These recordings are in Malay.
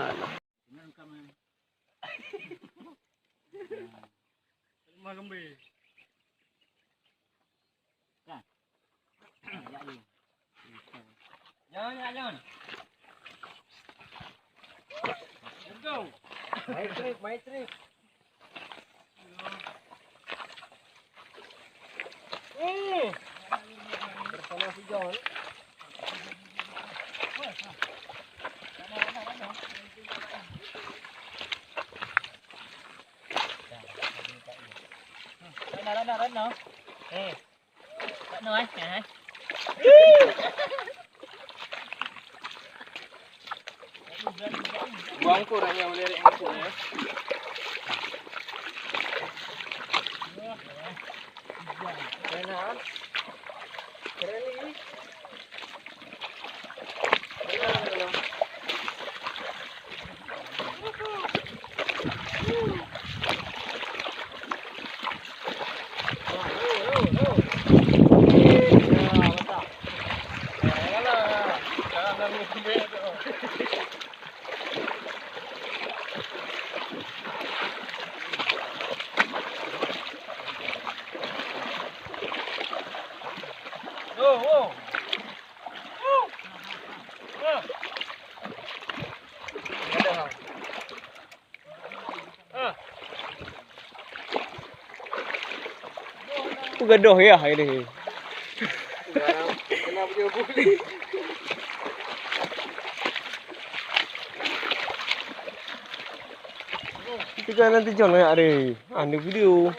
Alah. Rumah kembali. Kan? Jangan. Let's go. My trip. Bersama si John. Rano. Rano eh. Buang kurangnya melirik aku ya. Keren. Keren ini. Gaduh ya ini. Kenapa dia boleh? Kita nanti John ya hari. Anu video.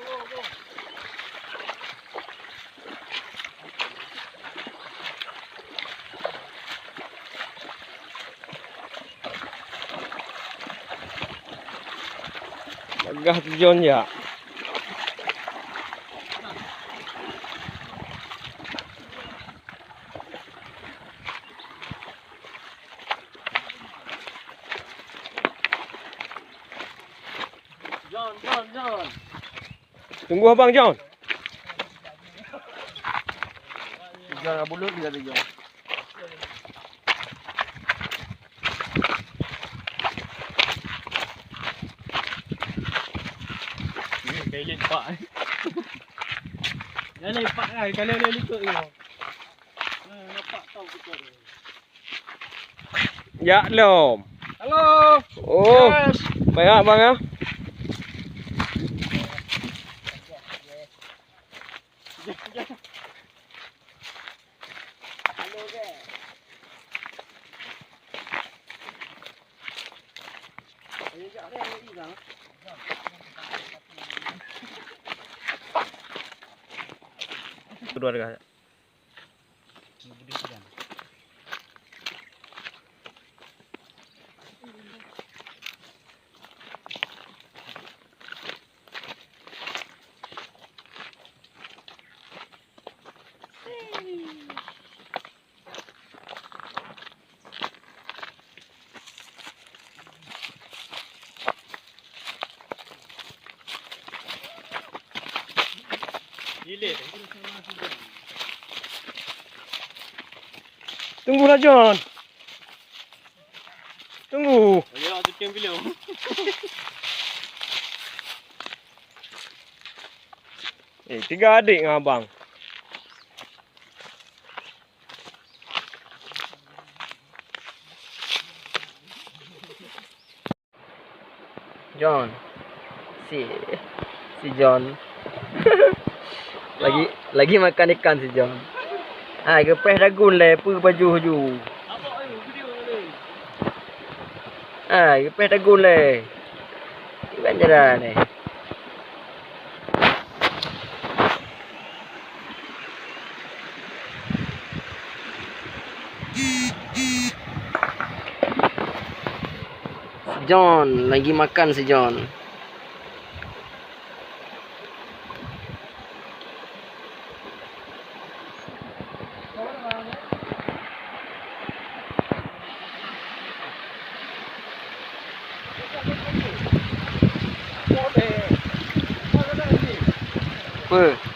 Agak John ya. John. Tunggu abang John. John bulu dia ada John. Kayak lepak. Jangan lepak kan kalau dia ikut tu. Nampak tahu kita. Ya lom. Halo. Oh. Yes. Baik bang ya. Halo guys. Ini jak dia ni bang. Kedua harga. Tunggulah John. Tunggu. Ayo aku kem belum. Tiga adik dengan abang. John. Si John. lagi makan ikan si John. Kepeh dagun le pu baju haju. Kepeh dagun le. Iban jara ni. John lagi makan si John. Apa?